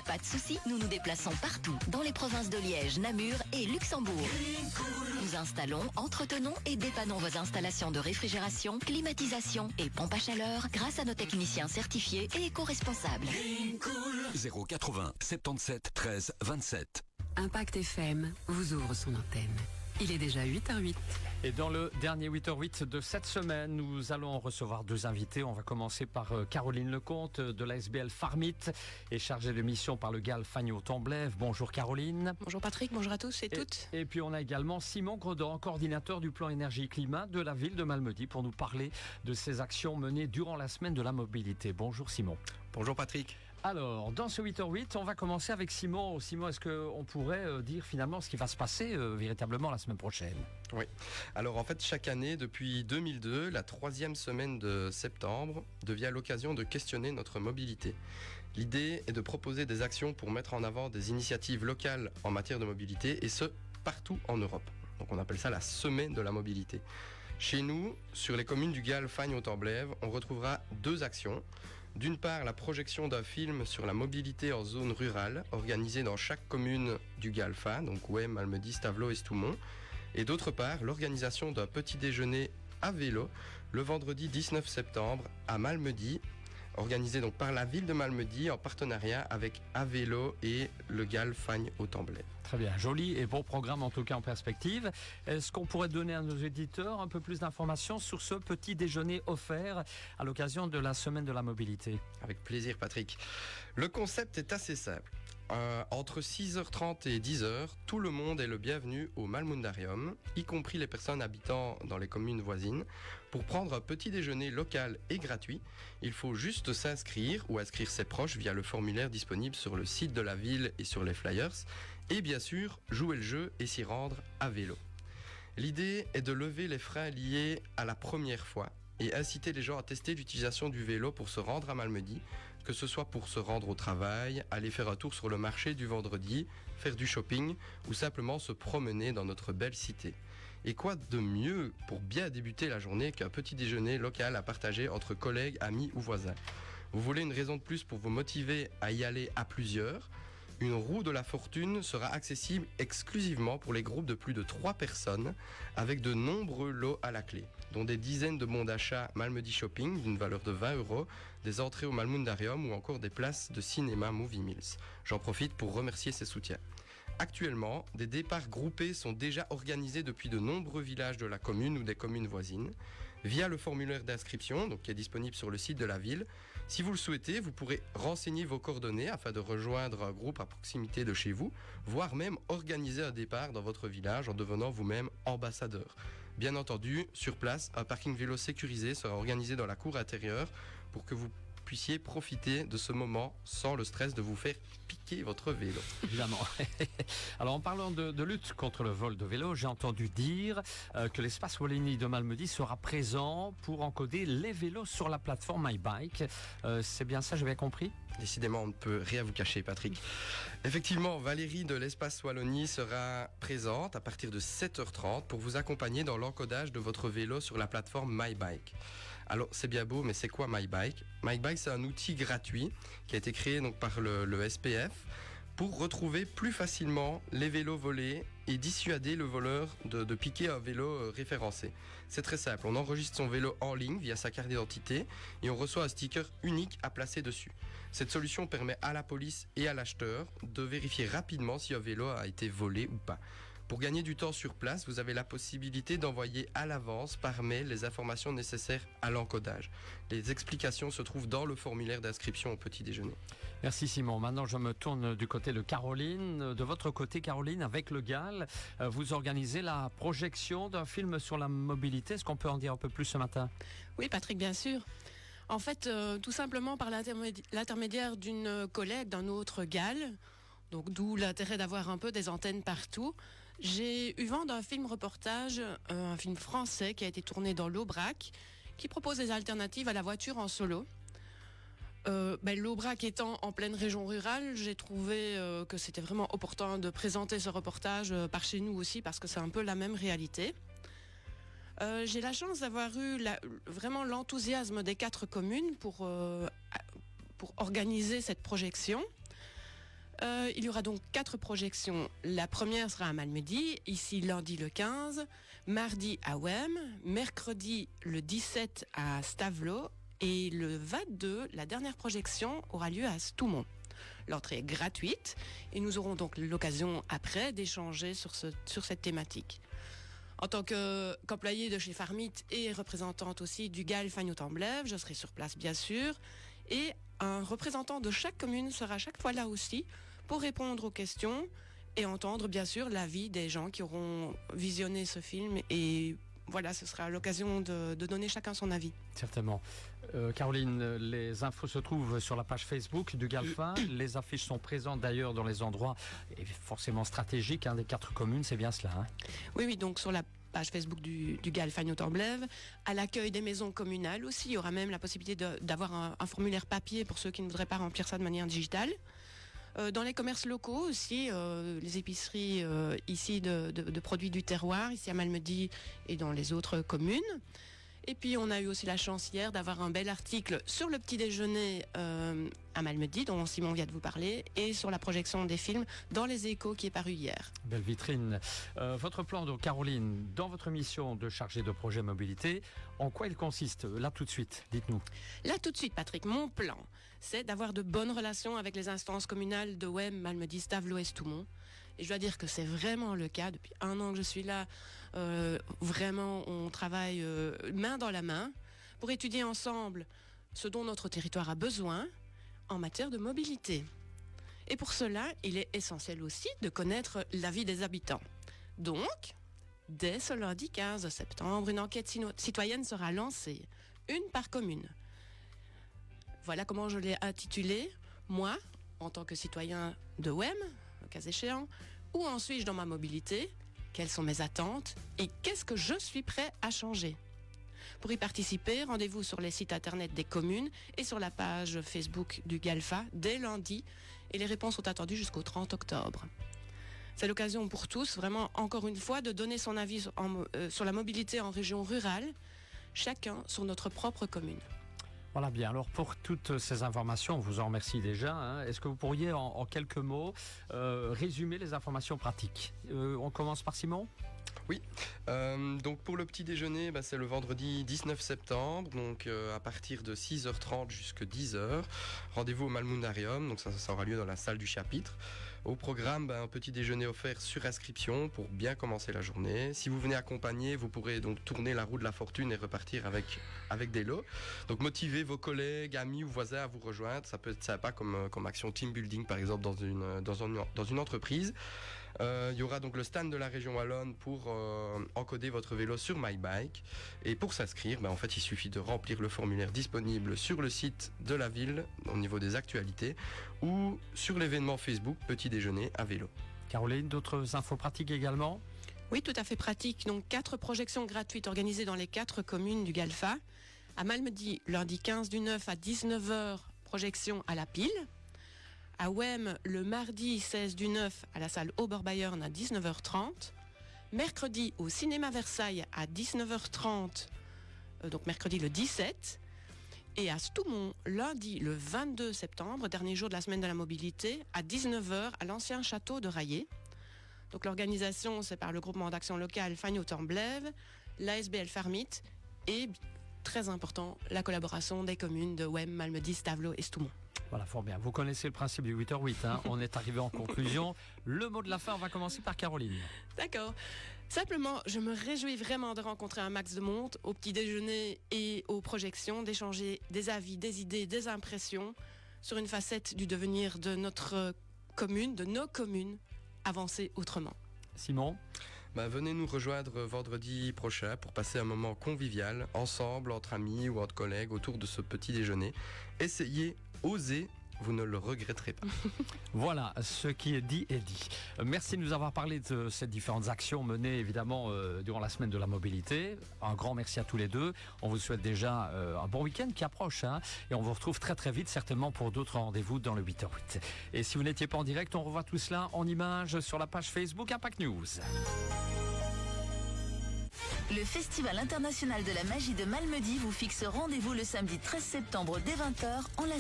Pas de soucis, nous nous déplaçons partout, dans les provinces de Liège, Namur et Luxembourg. Nous installons, entretenons et dépannons vos installations de réfrigération, climatisation et pompe à chaleur grâce à nos techniciens certifiés et éco-responsables. 080 77 13 27. Impact FM vous ouvre son antenne. Il est déjà 8h08. Et dans le dernier 8h08 de cette semaine, nous allons recevoir deux invités. On va commencer par Caroline Lecomte de la SBL Farmit et chargée de mission par le GAL Fagnes-Haut-en-Blève. Bonjour Caroline. Bonjour Patrick, bonjour à tous et toutes. Et puis on a également Simon Gredan, coordinateur du plan énergie-climat de la ville de Malmedy pour nous parler de ses actions menées durant la semaine de la mobilité. Bonjour Simon. Bonjour Patrick. Alors, dans ce 8h08, on va commencer avec Simon. Simon, est-ce qu'on pourrait dire finalement ce qui va se passer véritablement la semaine prochaine ? Oui. Alors en fait, chaque année, depuis 2002, la 3e semaine de septembre devient l'occasion de questionner notre mobilité. L'idée est de proposer des actions pour mettre en avant des initiatives locales en matière de mobilité, et ce, partout en Europe. Donc on appelle ça la semaine de la mobilité. Chez nous, sur les communes du GAL Fagnes-Haut-en-Blève, on retrouvera deux actions. D'une part, la projection d'un film sur la mobilité en zone rurale, organisée dans chaque commune du GALFA, donc Ouem, Malmedy, Stavelot et Stoumont. Et d'autre part, l'organisation d'un petit déjeuner à vélo le vendredi 19 septembre à Malmedy, organisé donc par la ville de Malmedy en partenariat avec Avélo et le GAL Fagnes-Haut-en-Blève. Très bien, joli et beau programme en tout cas en perspective. Est-ce qu'on pourrait donner à nos éditeurs un peu plus d'informations sur ce petit déjeuner offert à l'occasion de la semaine de la mobilité ? Avec plaisir Patrick. Le concept est assez simple. Entre 6h30 et 10h, tout le monde est le bienvenu au Malmundarium, y compris les personnes habitant dans les communes voisines. Pour prendre un petit déjeuner local et gratuit, il faut juste s'inscrire ou inscrire ses proches via le formulaire disponible sur le site de la ville et sur les flyers. Et bien sûr, jouer le jeu et s'y rendre à vélo. L'idée est de lever les freins liés à la première fois et inciter les gens à tester l'utilisation du vélo pour se rendre à Malmedy, que ce soit pour se rendre au travail, aller faire un tour sur le marché du vendredi, faire du shopping ou simplement se promener dans notre belle cité. Et quoi de mieux pour bien débuter la journée qu'un petit déjeuner local à partager entre collègues, amis ou voisins ? Vous voulez une raison de plus pour vous motiver à y aller à plusieurs ? Une roue de la fortune sera accessible exclusivement pour les groupes de plus de 3 personnes avec de nombreux lots à la clé, dont des dizaines de bons d'achat Malmedy Shopping d'une valeur de 20 €, des entrées au Malmundarium ou encore des places de cinéma Movie Mills. J'en profite pour remercier ses soutiens. Actuellement, des départs groupés sont déjà organisés depuis de nombreux villages de la commune ou des communes voisines, via le formulaire d'inscription, donc qui est disponible sur le site de la ville. Si vous le souhaitez, vous pourrez renseigner vos coordonnées afin de rejoindre un groupe à proximité de chez vous, voire même organiser un départ dans votre village en devenant vous-même ambassadeur. Bien entendu, sur place, un parking vélo sécurisé sera organisé dans la cour intérieure pour que vous puissiez profiter de ce moment sans le stress de vous faire piquer votre vélo. Évidemment. Alors en parlant de lutte contre le vol de vélo, j'ai entendu dire que l'espace Wallonie de Malmedy sera présent pour encoder les vélos sur la plateforme MyBike. C'est bien ça, j'ai bien compris ? Décidément, on ne peut rien vous cacher, Patrick. Effectivement, Valérie de l'Espace Wallonie sera présente à partir de 7h30 pour vous accompagner dans l'encodage de votre vélo sur la plateforme MyBike. Alors, c'est bien beau, mais c'est quoi MyBike ? MyBike, c'est un outil gratuit qui a été créé donc, par le SPF pour retrouver plus facilement les vélos volés et dissuader le voleur de piquer un vélo référencé. C'est très simple, on enregistre son vélo en ligne via sa carte d'identité et on reçoit un sticker unique à placer dessus. Cette solution permet à la police et à l'acheteur de vérifier rapidement si un vélo a été volé ou pas. Pour gagner du temps sur place, vous avez la possibilité d'envoyer à l'avance par mail les informations nécessaires à l'encodage. Les explications se trouvent dans le formulaire d'inscription au petit déjeuner. Merci Simon. Maintenant, je me tourne du côté de Caroline. De votre côté, Caroline, avec le GAL, vous organisez la projection d'un film sur la mobilité. Est-ce qu'on peut en dire un peu plus ce matin ? Oui Patrick, bien sûr. En fait, tout simplement par l'intermédiaire d'une collègue d'un autre GAL, donc d'où l'intérêt d'avoir un peu des antennes partout. J'ai eu vent d'un film-reportage, un film français qui a été tourné dans l'Aubrac, qui propose des alternatives à la voiture en solo. L'Aubrac étant en pleine région rurale, j'ai trouvé que c'était vraiment opportun de présenter ce reportage par chez nous aussi, parce que c'est un peu la même réalité. J'ai la chance d'avoir eu vraiment l'enthousiasme des 4 communes pour organiser cette projection. Il y aura donc 4 projections. La première sera à Malmedy, ici lundi le 15, mardi à Wem, mercredi le 17 à Stavelot et le 22, la dernière projection aura lieu à Stoumont. L'entrée est gratuite et nous aurons donc l'occasion après d'échanger sur cette thématique. En tant qu'employée de chez Farmit et représentante aussi du GAL Fagnoult-en-Blève, je serai sur place bien sûr. Et un représentant de chaque commune sera chaque fois là aussi pour répondre aux questions et entendre bien sûr l'avis des gens qui auront visionné ce film. Et voilà, ce sera l'occasion de donner chacun son avis. Certainement. Caroline, les infos se trouvent sur la page Facebook du GALFA. Les affiches sont présentes d'ailleurs dans les endroits forcément stratégiques des 4 communes, c'est bien cela. Oui, donc sur la page Facebook du GAL Fagnoult-en-Blève, à l'accueil des maisons communales aussi, il y aura même la possibilité d'avoir un formulaire papier pour ceux qui ne voudraient pas remplir ça de manière digitale. Dans les commerces locaux aussi, les épiceries ici de produits du terroir, ici à Malmedy et dans les autres communes. Et puis on a eu aussi la chance hier d'avoir un bel article sur le petit déjeuner à Malmedy, dont Simon vient de vous parler, et sur la projection des films dans les Échos qui est paru hier. Belle vitrine. Votre plan, donc, Caroline, dans votre mission de chargée de projet mobilité, en quoi il consiste? Là tout de suite, dites-nous. Là tout de suite, Patrick, mon plan, c'est d'avoir de bonnes relations avec les instances communales de Wem, Malmedy, Stavelot et Stoumont. Et je dois dire que c'est vraiment le cas. Depuis 1 an que je suis là, vraiment, on travaille main dans la main pour étudier ensemble ce dont notre territoire a besoin en matière de mobilité. Et pour cela, il est essentiel aussi de connaître l'avis des habitants. Donc, dès ce lundi 15 septembre, une enquête citoyenne sera lancée, une par commune. Voilà comment je l'ai intitulée. Moi, en tant que citoyen de Wem, le cas échéant, où en suis-je dans ma mobilité? Quelles sont mes attentes? Et qu'est-ce que je suis prêt à changer? Pour y participer, rendez-vous sur les sites internet des communes et sur la page Facebook du GALFA dès lundi. Et les réponses sont attendues jusqu'au 30 octobre. C'est l'occasion pour tous, vraiment, encore une fois, de donner son avis sur la mobilité en région rurale, chacun sur notre propre commune. Voilà bien, alors pour toutes ces informations, on vous en remercie déjà. Est-ce que vous pourriez en quelques mots résumer les informations pratiques? On commence par Simon? Oui, donc pour le petit déjeuner, c'est le vendredi 19 septembre, donc à partir de 6h30 jusqu'à 10h. Rendez-vous au Malmundarium, donc ça aura lieu dans la salle du chapitre. Au programme, un petit déjeuner offert sur inscription pour bien commencer la journée. Si vous venez accompagner, vous pourrez donc tourner la roue de la fortune et repartir avec des lots. Donc motivez vos collègues, amis ou voisins à vous rejoindre. Ça peut être sympa comme action team building par exemple dans une entreprise. Il y aura donc le stand de la région wallonne pour encoder votre vélo sur MyBike. Et pour s'inscrire, en fait, il suffit de remplir le formulaire disponible sur le site de la ville au niveau des actualités ou sur l'événement Facebook Petit Déjeuner à vélo. Caroline, d'autres infos pratiques également? Oui, tout à fait pratique. Donc 4 projections gratuites organisées dans les 4 communes du GALFA. À Malmedy, lundi 15 du 9 à 19h, projection à la pile. À Wem, le mardi 16 du 9 à la salle Oberbayern à 19h30. Mercredi au cinéma Versailles à 19h30, donc mercredi le 17. Et à Stoumont, lundi le 22 septembre, dernier jour de la semaine de la mobilité, à 19h à l'ancien château de Raillé. Donc l'organisation, c'est par le groupement d'action locale Fagnoult-en-Blève, l'ASBL Farmit et, très important, la collaboration des communes de Wem, Malmedy, Stavelot et Stoumont. Voilà, fort bien. Vous connaissez le principe du 8h8. On est arrivé en conclusion. Le mot de la fin, on va commencer par Caroline. D'accord. Simplement, je me réjouis vraiment de rencontrer un max de monde au petit déjeuner et aux projections, d'échanger des avis, des idées, des impressions sur une facette du devenir de notre commune, de nos communes, avancer autrement. Simon? Venez nous rejoindre vendredi prochain pour passer un moment convivial, ensemble, entre amis ou entre collègues, autour de ce petit déjeuner. Essayez, osez, vous ne le regretterez pas. Voilà, ce qui est dit est dit. Merci de nous avoir parlé de ces différentes actions menées évidemment durant la semaine de la mobilité. Un grand merci à tous les deux. On vous souhaite déjà un bon week-end qui approche. Et on vous retrouve très très vite certainement pour d'autres rendez-vous dans le 8h8. Et si vous n'étiez pas en direct, on revoit tout cela en images sur la page Facebook Impact News. Le Festival international de la magie de Malmedy vous fixe rendez-vous le samedi 13 septembre dès 20h en la